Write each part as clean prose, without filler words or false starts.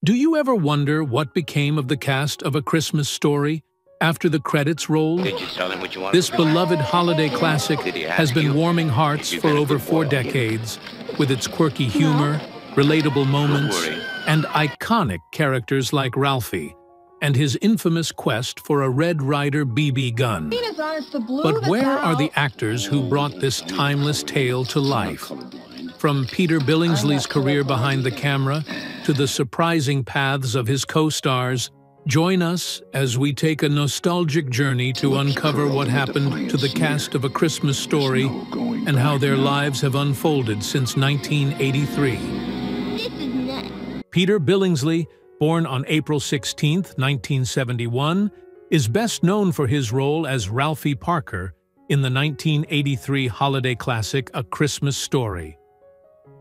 Do you ever wonder what became of the cast of A Christmas Story after the credits rolled? Did you tell him what you wanted? This beloved holiday classic has been warming hearts for over 4 decades, with its quirky humor, relatable moments, and iconic characters like Ralphie, and his infamous quest for a Red Ryder BB gun. But where are the actors who brought this timeless tale to life? From Peter Billingsley's career behind the camera to the surprising paths of his co-stars, join us as we take a nostalgic journey to uncover what happened to the cast of A Christmas Story and how their lives have unfolded since 1983. Peter Billingsley, born on April 16, 1971, is best known for his role as Ralphie Parker in the 1983 holiday classic A Christmas Story.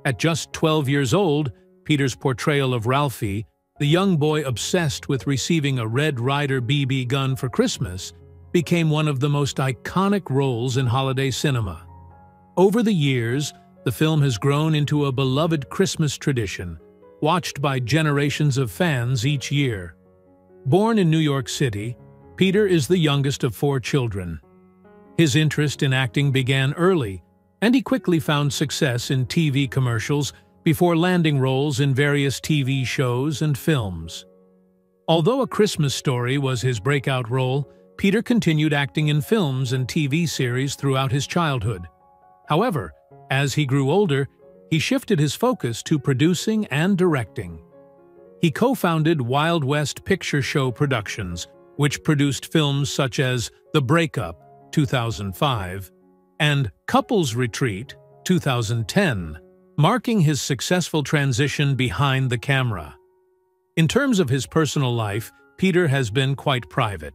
At just 12 years old, Peter's portrayal of Ralphie, the young boy obsessed with receiving a Red Ryder BB gun for Christmas, became one of the most iconic roles in holiday cinema. Over the years, the film has grown into a beloved Christmas tradition, watched by generations of fans each year. Born in New York City, Peter is the youngest of 4 children. His interest in acting began early, and he quickly found success in TV commercials before landing roles in various TV shows and films. Although A Christmas Story was his breakout role, Peter continued acting in films and TV series throughout his childhood. However, as he grew older, he shifted his focus to producing and directing. He co-founded Wild West Picture Show Productions, which produced films such as The Breakup, 2005, and Couples Retreat, 2010, marking his successful transition behind the camera. In terms of his personal life, Peter has been quite private.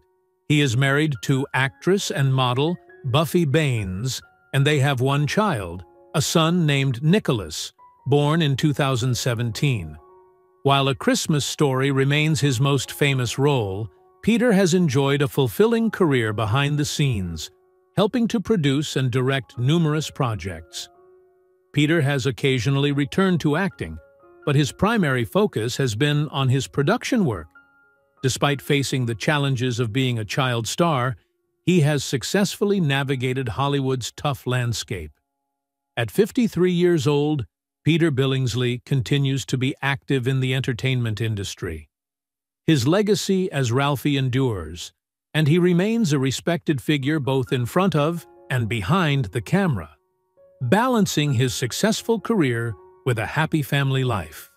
He is married to actress and model Buffy Baines, and they have 1 child, a son named Nicholas, born in 2017. While A Christmas Story remains his most famous role, Peter has enjoyed a fulfilling career behind the scenes, helping to produce and direct numerous projects. Peter has occasionally returned to acting, but his primary focus has been on his production work. Despite facing the challenges of being a child star, he has successfully navigated Hollywood's tough landscape. At 53 years old, Peter Billingsley continues to be active in the entertainment industry. His legacy as Ralphie endures, and he remains a respected figure both in front of and behind the camera, balancing his successful career with a happy family life.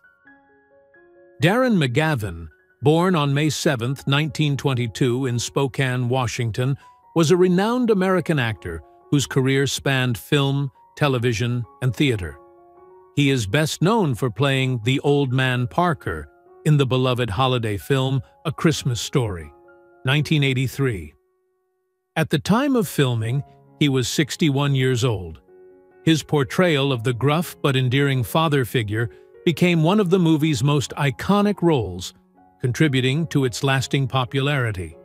Darren McGavin, born on May 7, 1922 in Spokane, Washington, was a renowned American actor whose career spanned film, television, and theater. He is best known for playing the Old Man Parker in the beloved holiday film A Christmas Story, 1983. At the time of filming, he was 61 years old. His portrayal of the gruff but endearing father figure became one of the movie's most iconic roles, contributing to its lasting popularity.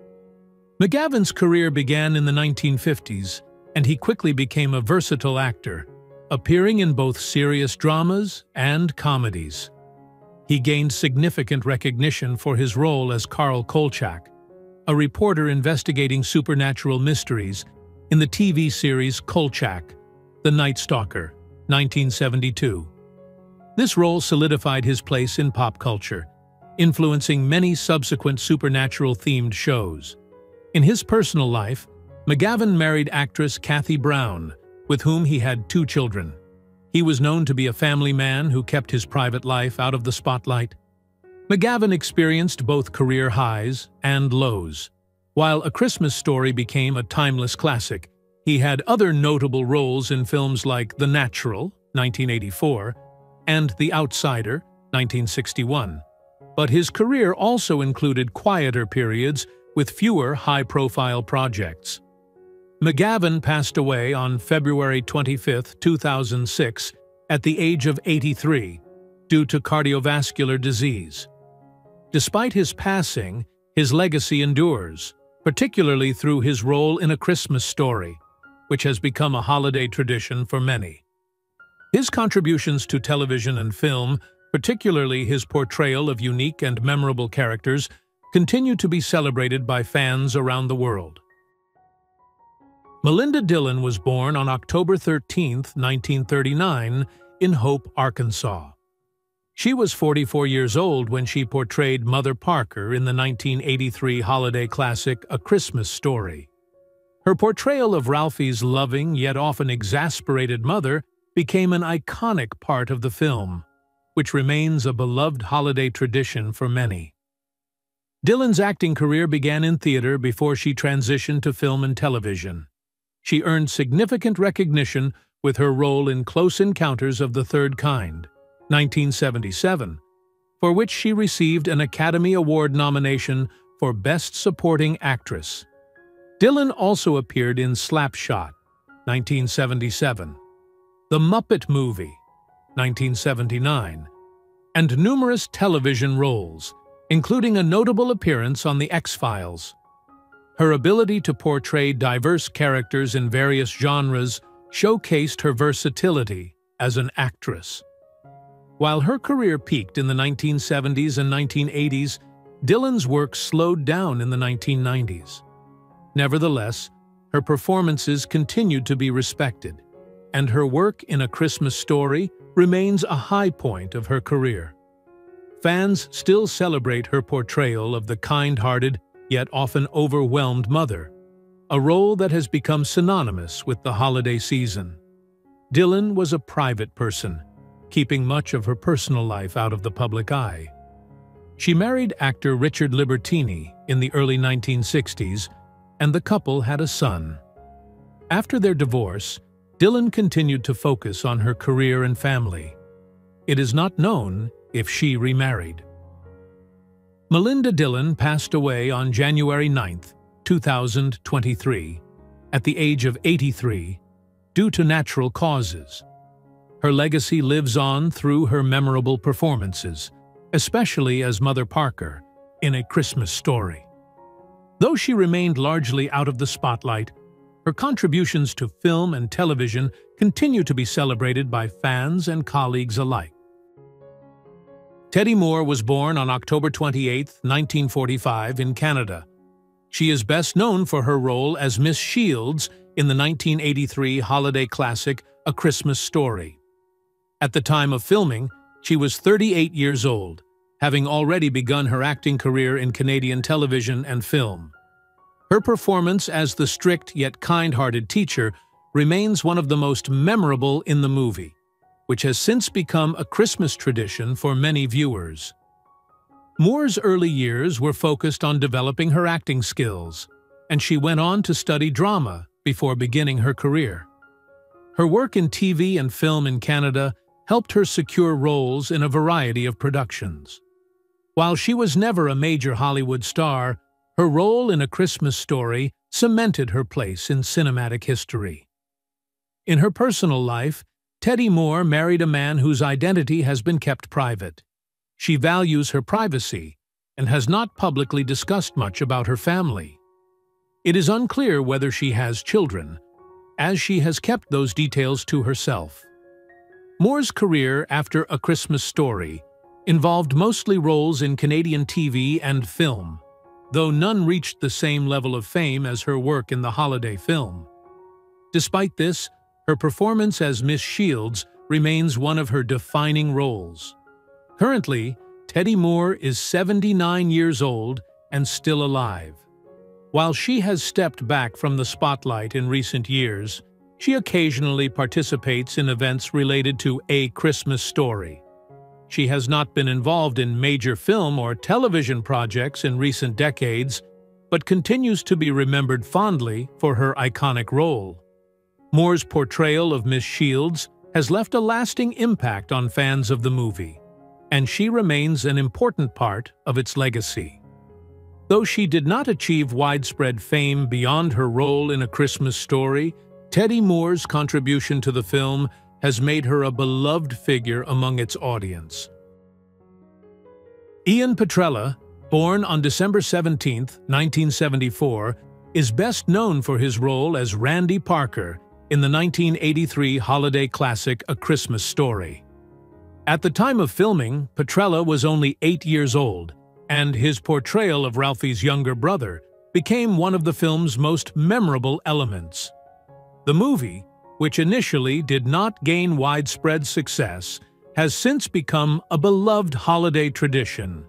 McGavin's career began in the 1950s, and he quickly became a versatile actor, appearing in both serious dramas and comedies. He gained significant recognition for his role as Carl Kolchak, a reporter investigating supernatural mysteries in the TV series Kolchak, The Night Stalker, 1972. This role solidified his place in pop culture, influencing many subsequent supernatural-themed shows. In his personal life, McGavin married actress Kathy Brown, with whom he had 2 children. He was known to be a family man who kept his private life out of the spotlight. McGavin experienced both career highs and lows. While A Christmas Story became a timeless classic, he had other notable roles in films like The Natural, 1984, and The Outsider, 1961. But his career also included quieter periods with fewer high-profile projects. McGavin passed away on February 25, 2006, at the age of 83, due to cardiovascular disease. Despite his passing, his legacy endures, particularly through his role in A Christmas Story, which has become a holiday tradition for many. His contributions to television and film Particularly his portrayal of unique and memorable characters continue to be celebrated by fans around the world. Melinda Dillon was born on October 13, 1939, in Hope, Arkansas. She was 44 years old when she portrayed Mother Parker in the 1983 holiday classic A Christmas Story. Her portrayal of Ralphie's loving yet often exasperated mother became an iconic part of the film, which remains a beloved holiday tradition for many. Dillon's acting career began in theater before she transitioned to film and television. She earned significant recognition with her role in Close Encounters of the Third Kind, 1977, for which she received an Academy Award nomination for Best Supporting Actress. Dillon also appeared in Slapshot, 1977, The Muppet Movie, 1979, and numerous television roles, including a notable appearance on The X-Files. Her ability to portray diverse characters in various genres showcased her versatility as an actress. While her career peaked in the 1970s and 1980s, Dillon's work slowed down in the 1990s. Nevertheless, her performances continued to be respected, and her work in A Christmas Story remains a high point of her career. Fans still celebrate her portrayal of the kind-hearted yet often overwhelmed mother, a role that has become synonymous with the holiday season. Dillon was a private person, keeping much of her personal life out of the public eye. She married actor Richard Libertini in the early 1960s, and the couple had a son. After their divorce, Dillon continued to focus on her career and family. It is not known if she remarried. Melinda Dillon passed away on January 9, 2023, at the age of 83, due to natural causes. Her legacy lives on through her memorable performances, especially as Mother Parker in A Christmas Story. Though she remained largely out of the spotlight, her contributions to film and television continue to be celebrated by fans and colleagues alike. Teddy Moore was born on October 28, 1945, in Canada. She is best known for her role as Miss Shields in the 1983 holiday classic A Christmas Story. At the time of filming, she was 38 years old, having already begun her acting career in Canadian television and film. Her performance as the strict yet kind-hearted teacher remains one of the most memorable in the movie, which has since become a Christmas tradition for many viewers. Moore's early years were focused on developing her acting skills, and she went on to study drama before beginning her career. Her work in TV and film in Canada helped her secure roles in a variety of productions. While she was never a major Hollywood star, her role in A Christmas Story cemented her place in cinematic history. In her personal life, Teddy Moore married a man whose identity has been kept private. She values her privacy and has not publicly discussed much about her family. It is unclear whether she has children, as she has kept those details to herself. Moore's career after A Christmas Story involved mostly roles in Canadian TV and film, though none reached the same level of fame as her work in the holiday film. Despite this, her performance as Miss Shields remains one of her defining roles. Currently, Teddy Moore is 79 years old and still alive. While she has stepped back from the spotlight in recent years, she occasionally participates in events related to A Christmas Story. She has not been involved in major film or television projects in recent decades, but continues to be remembered fondly for her iconic role. Moore's portrayal of Miss Shields has left a lasting impact on fans of the movie, and she remains an important part of its legacy. Though she did not achieve widespread fame beyond her role in A Christmas Story, Teddy Moore's contribution to the film has made her a beloved figure among its audience. Ian Petrella, born on December 17, 1974, is best known for his role as Randy Parker in the 1983 holiday classic A Christmas Story. At the time of filming, Petrella was only 8 years old, and his portrayal of Ralphie's younger brother became one of the film's most memorable elements. The movie, which initially did not gain widespread success, has since become a beloved holiday tradition.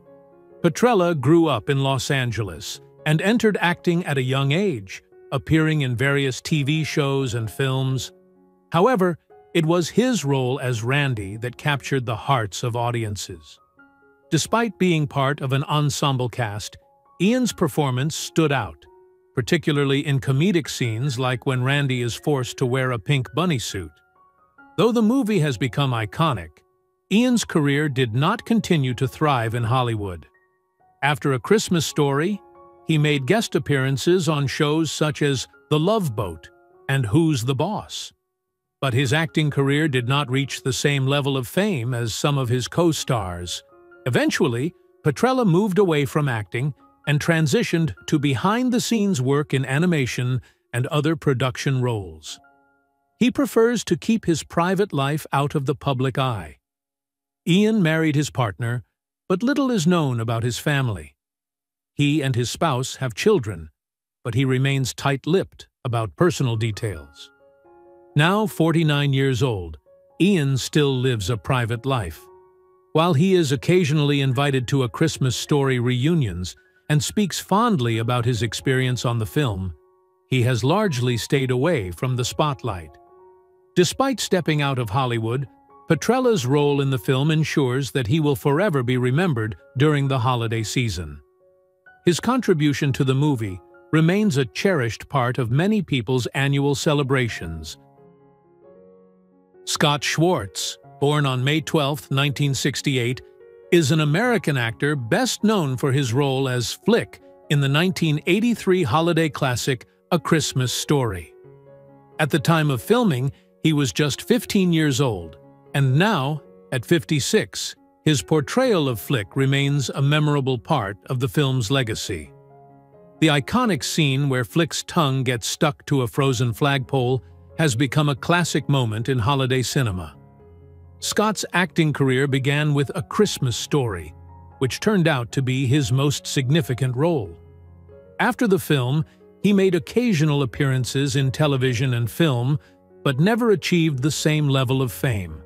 Petrella grew up in Los Angeles and entered acting at a young age, appearing in various TV shows and films. However, it was his role as Randy that captured the hearts of audiences. Despite being part of an ensemble cast, Ian's performance stood out, particularly in comedic scenes like when Randy is forced to wear a pink bunny suit. Though the movie has become iconic, Ian's career did not continue to thrive in Hollywood. After A Christmas Story, he made guest appearances on shows such as The Love Boat and Who's the Boss. But his acting career did not reach the same level of fame as some of his co-stars. Eventually, Petrella moved away from acting and transitioned to behind-the-scenes work in animation and other production roles. He prefers to keep his private life out of the public eye. Ian married his partner, but little is known about his family. He and his spouse have children, but he remains tight-lipped about personal details. Now 49 years old, Ian still lives a private life. While he is occasionally invited to A Christmas Story reunions and speaks fondly about his experience on the film, he has largely stayed away from the spotlight. Despite stepping out of Hollywood, Petrella's role in the film ensures that he will forever be remembered during the holiday season. His contribution to the movie remains a cherished part of many people's annual celebrations. Scott Schwartz, born on May 12, 1968, is an American actor best known for his role as Flick in the 1983 holiday classic A Christmas Story. At the time of filming, he was just 15 years old, and now, at 56, his portrayal of Flick remains a memorable part of the film's legacy. The iconic scene where Flick's tongue gets stuck to a frozen flagpole has become a classic moment in holiday cinema. Scott's acting career began with A Christmas Story, which turned out to be his most significant role. After the film, he made occasional appearances in television and film, but never achieved the same level of fame.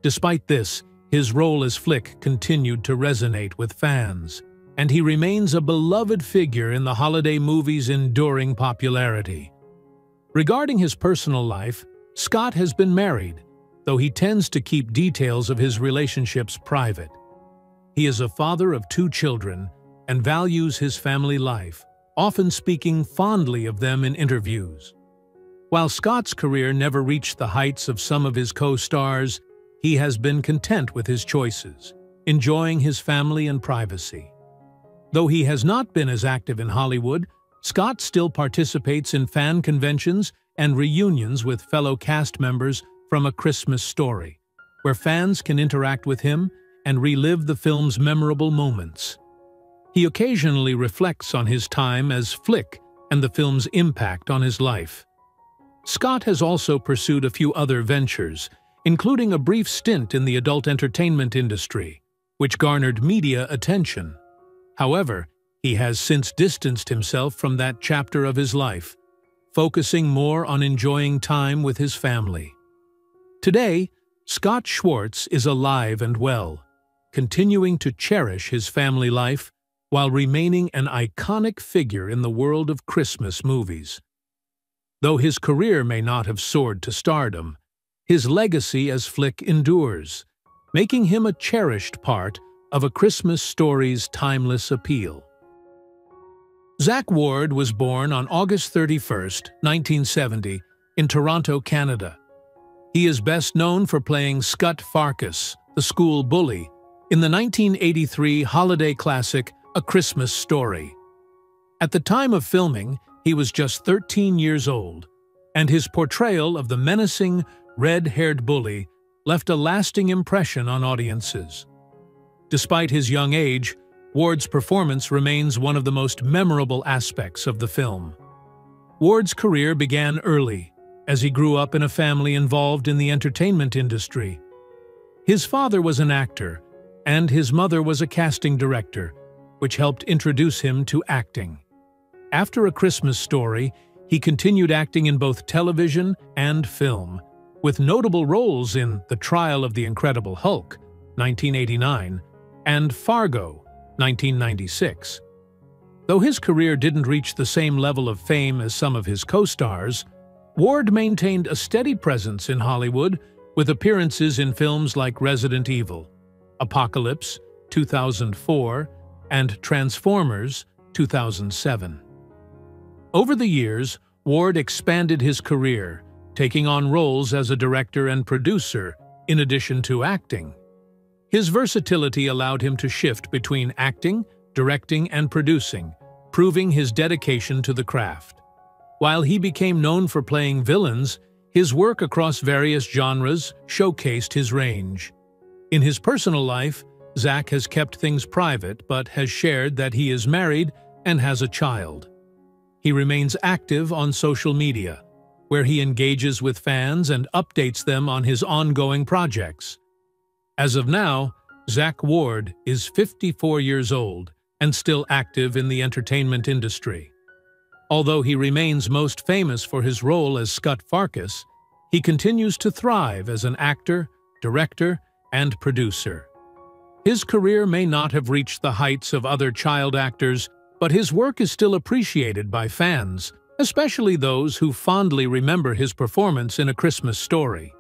Despite this, his role as Flick continued to resonate with fans, and he remains a beloved figure in the holiday movie's enduring popularity. Regarding his personal life, Scott has been married, though he tends to keep details of his relationships private. He is a father of 2 children and values his family life, often speaking fondly of them in interviews. While Scott's career never reached the heights of some of his co-stars, he has been content with his choices, enjoying his family and privacy. Though he has not been as active in Hollywood, Scott still participates in fan conventions and reunions with fellow cast members from A Christmas Story, where fans can interact with him and relive the film's memorable moments. He occasionally reflects on his time as Flick and the film's impact on his life. Scott has also pursued a few other ventures, including a brief stint in the adult entertainment industry, which garnered media attention. However, he has since distanced himself from that chapter of his life, focusing more on enjoying time with his family. Today, Scott Schwartz is alive and well, continuing to cherish his family life while remaining an iconic figure in the world of Christmas movies. Though his career may not have soared to stardom, his legacy as Flick endures, making him a cherished part of A Christmas Story's timeless appeal. Zach Ward was born on August 31, 1970, in Toronto, Canada. He is best known for playing Scut Farkas, the school bully, in the 1983 holiday classic A Christmas Story. At the time of filming, he was just 13 years old, and his portrayal of the menacing, red-haired bully left a lasting impression on audiences. Despite his young age, Ward's performance remains one of the most memorable aspects of the film. Ward's career began early, as he grew up in a family involved in the entertainment industry. His father was an actor, and his mother was a casting director, which helped introduce him to acting. After A Christmas Story, he continued acting in both television and film, with notable roles in The Trial of the Incredible Hulk, 1989, and Fargo, 1996. Though his career didn't reach the same level of fame as some of his co-stars, Ward maintained a steady presence in Hollywood with appearances in films like Resident Evil, Apocalypse, 2004, and Transformers, 2007. Over the years, Ward expanded his career, taking on roles as a director and producer, in addition to acting. His versatility allowed him to shift between acting, directing, and producing, proving his dedication to the craft. While he became known for playing villains, his work across various genres showcased his range. In his personal life, Zach has kept things private but has shared that he is married and has a child. He remains active on social media, where he engages with fans and updates them on his ongoing projects. As of now, Zach Ward is 54 years old and still active in the entertainment industry. Although he remains most famous for his role as Scut Farkus, he continues to thrive as an actor, director, and producer. His career may not have reached the heights of other child actors, but his work is still appreciated by fans, especially those who fondly remember his performance in A Christmas Story.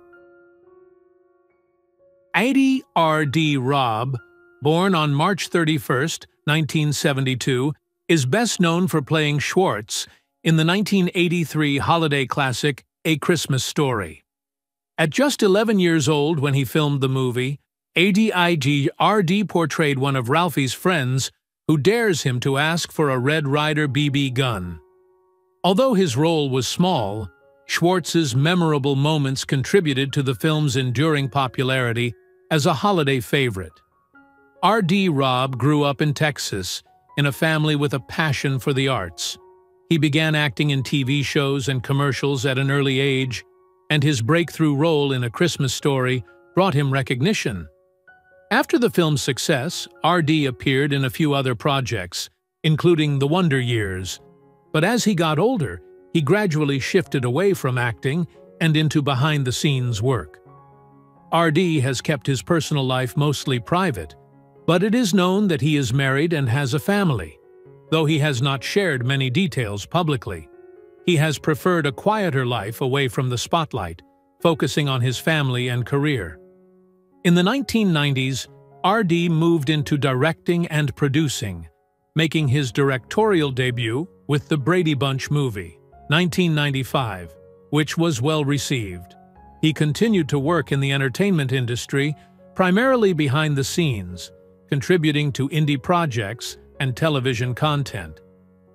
Adi R.D. Robb, born on March 31, 1972, is best known for playing Schwartz in the 1983 holiday classic A Christmas Story. At just 11 years old when he filmed the movie, Adi portrayed one of Ralphie's friends who dares him to ask for a Red Ryder BB gun. Although his role was small, Schwartz's memorable moments contributed to the film's enduring popularity as a holiday favorite. R.D. Robb grew up in Texas, in a family with a passion for the arts. He began acting in TV shows and commercials at an early age, and his breakthrough role in A Christmas Story brought him recognition. After the film's success, R.D. appeared in a few other projects, including The Wonder Years. But as he got older, he gradually shifted away from acting and into behind-the-scenes work. R.D. has kept his personal life mostly private, but it is known that he is married and has a family, though he has not shared many details publicly. He has preferred a quieter life away from the spotlight, focusing on his family and career. In the 1990s, R.D. moved into directing and producing, making his directorial debut with the Brady Bunch movie, 1995, which was well received. He continued to work in the entertainment industry, primarily behind the scenes, contributing to indie projects and television content.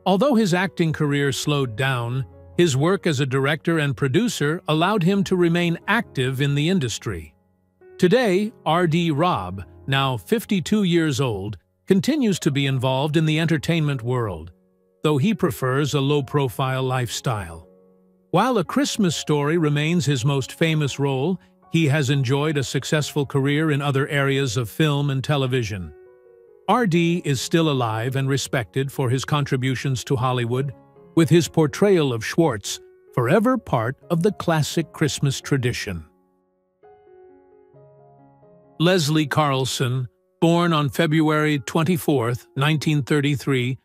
Although his acting career slowed down, his work as a director and producer allowed him to remain active in the industry. Today, R.D. Robb, now 52 years old, continues to be involved in the entertainment world, though he prefers a low-profile lifestyle. While A Christmas Story remains his most famous role, he has enjoyed a successful career in other areas of film and television. R.D. is still alive and respected for his contributions to Hollywood, with his portrayal of Schwartz forever part of the classic Christmas tradition. Leslie Carlson, born on February 24, 1933,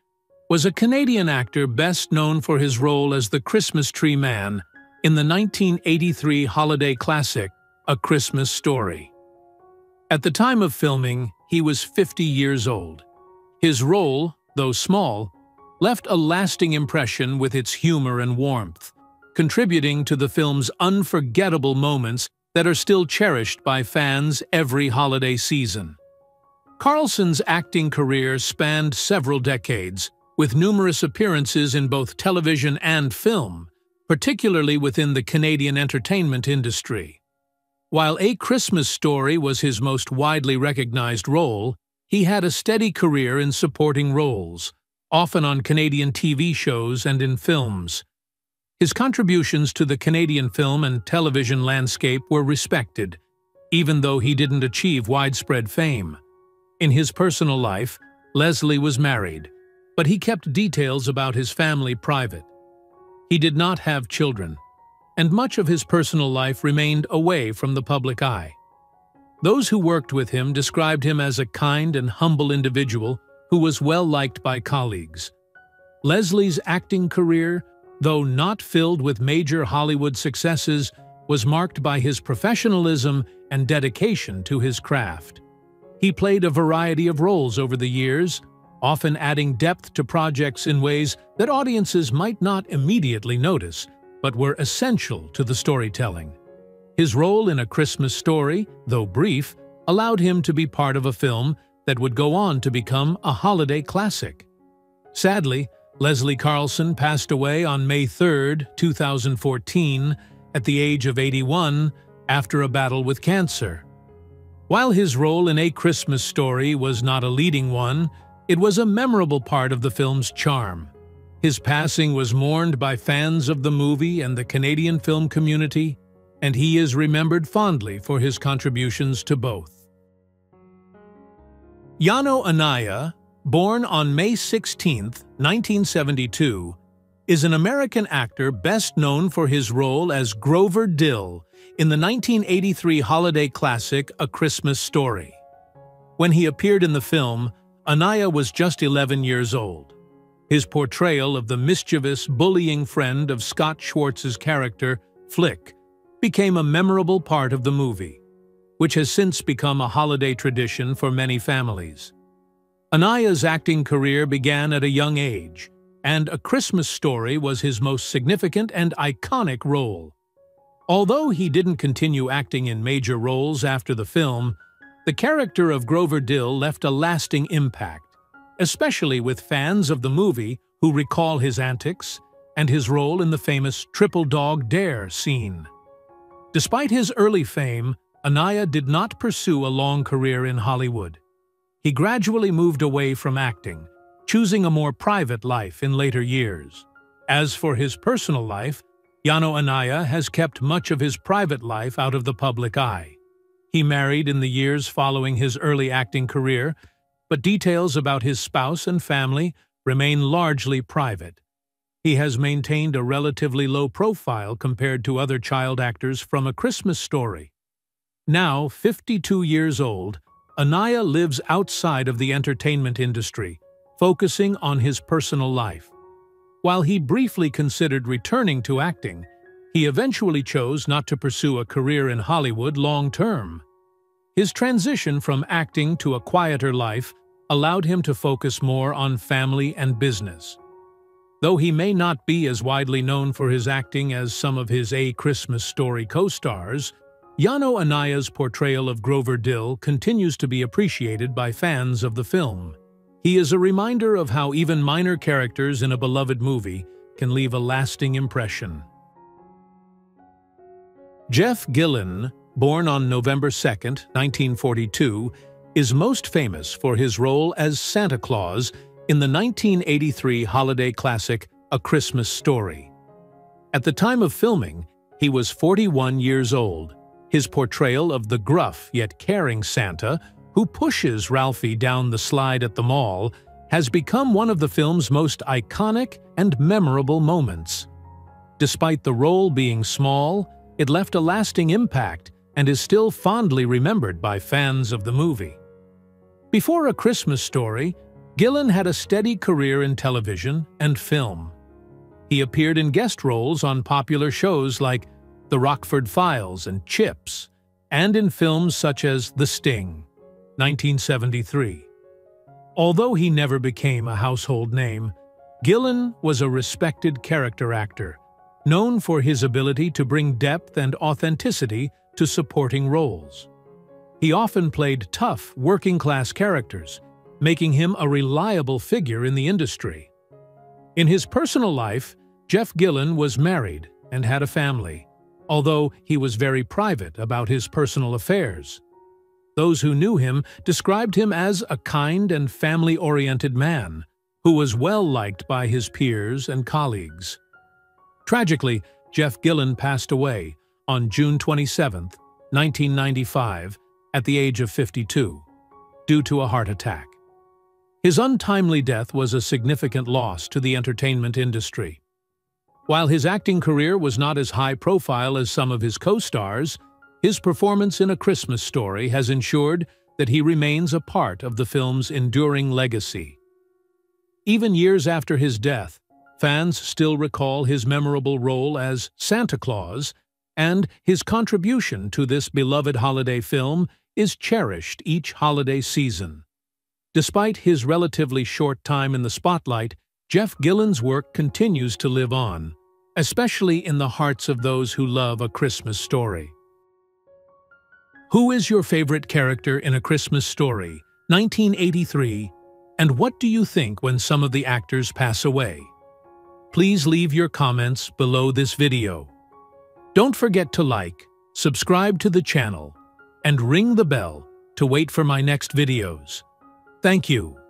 was a Canadian actor best known for his role as the Christmas Tree Man in the 1983 holiday classic, A Christmas Story. At the time of filming, he was 50 years old. His role, though small, left a lasting impression with its humor and warmth, contributing to the film's unforgettable moments that are still cherished by fans every holiday season. Carlson's acting career spanned several decades, with numerous appearances in both television and film, particularly within the Canadian entertainment industry. While A Christmas Story was his most widely recognized role, he had a steady career in supporting roles, often on Canadian TV shows and in films. His contributions to the Canadian film and television landscape were respected, even though he didn't achieve widespread fame. In his personal life, Leslie was married, but he kept details about his family private. He did not have children, and much of his personal life remained away from the public eye. Those who worked with him described him as a kind and humble individual who was well-liked by colleagues. Leslie's acting career, though not filled with major Hollywood successes, was marked by his professionalism and dedication to his craft. He played a variety of roles over the years, often adding depth to projects in ways that audiences might not immediately notice, but were essential to the storytelling. His role in A Christmas Story, though brief, allowed him to be part of a film that would go on to become a holiday classic. Sadly, Leslie Carlson passed away on May 3, 2014, at the age of 81, after a battle with cancer. While his role in A Christmas Story was not a leading one, it was a memorable part of the film's charm. His passing was mourned by fans of the movie and the Canadian film community, and he is remembered fondly for his contributions to both. Yano Anaya, born on May 16, 1972, is an American actor best known for his role as Grover Dill in the 1983 holiday classic A Christmas Story. When he appeared in the film, Anaya was just 11 years old. His portrayal of the mischievous, bullying friend of Scott Schwartz's character, Flick, became a memorable part of the movie, which has since become a holiday tradition for many families. Anaya's acting career began at a young age, and A Christmas Story was his most significant and iconic role. Although he didn't continue acting in major roles after the film, the character of Grover Dill left a lasting impact, especially with fans of the movie who recall his antics and his role in the famous Triple Dog Dare scene. Despite his early fame, Anaya did not pursue a long career in Hollywood. He gradually moved away from acting, choosing a more private life in later years. As for his personal life, Yano Anaya has kept much of his private life out of the public eye. He married in the years following his early acting career, but details about his spouse and family remain largely private. He has maintained a relatively low profile compared to other child actors from A Christmas Story. Now 52 years old, Anaya lives outside of the entertainment industry, focusing on his personal life. While he briefly considered returning to acting, he eventually chose not to pursue a career in Hollywood long-term. His transition from acting to a quieter life allowed him to focus more on family and business. Though he may not be as widely known for his acting as some of his A Christmas Story co-stars, Yano Anaya's portrayal of Grover Dill continues to be appreciated by fans of the film. He is a reminder of how even minor characters in a beloved movie can leave a lasting impression. Jeff Gillen, born on November 2, 1942, is most famous for his role as Santa Claus in the 1983 holiday classic A Christmas Story. At the time of filming, he was 41 years old. His portrayal of the gruff yet caring Santa, who pushes Ralphie down the slide at the mall, has become one of the film's most iconic and memorable moments. Despite the role being small, it left a lasting impact and is still fondly remembered by fans of the movie. Before A Christmas Story, Gillen had a steady career in television and film. He appeared in guest roles on popular shows like The Rockford Files and Chips, and in films such as The Sting, 1973. Although he never became a household name, Gillen was a respected character actor, known for his ability to bring depth and authenticity to supporting roles. He often played tough, working-class characters, making him a reliable figure in the industry. In his personal life, Jeff Gillen was married and had a family, although he was very private about his personal affairs. Those who knew him described him as a kind and family-oriented man who was well-liked by his peers and colleagues. Tragically, Jeff Gillen passed away on June 27, 1995, at the age of 52, due to a heart attack. His untimely death was a significant loss to the entertainment industry. While his acting career was not as high profile as some of his co-stars, his performance in A Christmas Story has ensured that he remains a part of the film's enduring legacy. Even years after his death, fans still recall his memorable role as Santa Claus, and his contribution to this beloved holiday film is cherished each holiday season. Despite his relatively short time in the spotlight, Jeff Gillen's work continues to live on, especially in the hearts of those who love A Christmas Story. Who is your favorite character in A Christmas Story, 1983, and what do you think when some of the actors pass away? Please leave your comments below this video. Don't forget to like, subscribe to the channel, and ring the bell to wait for my next videos. Thank you.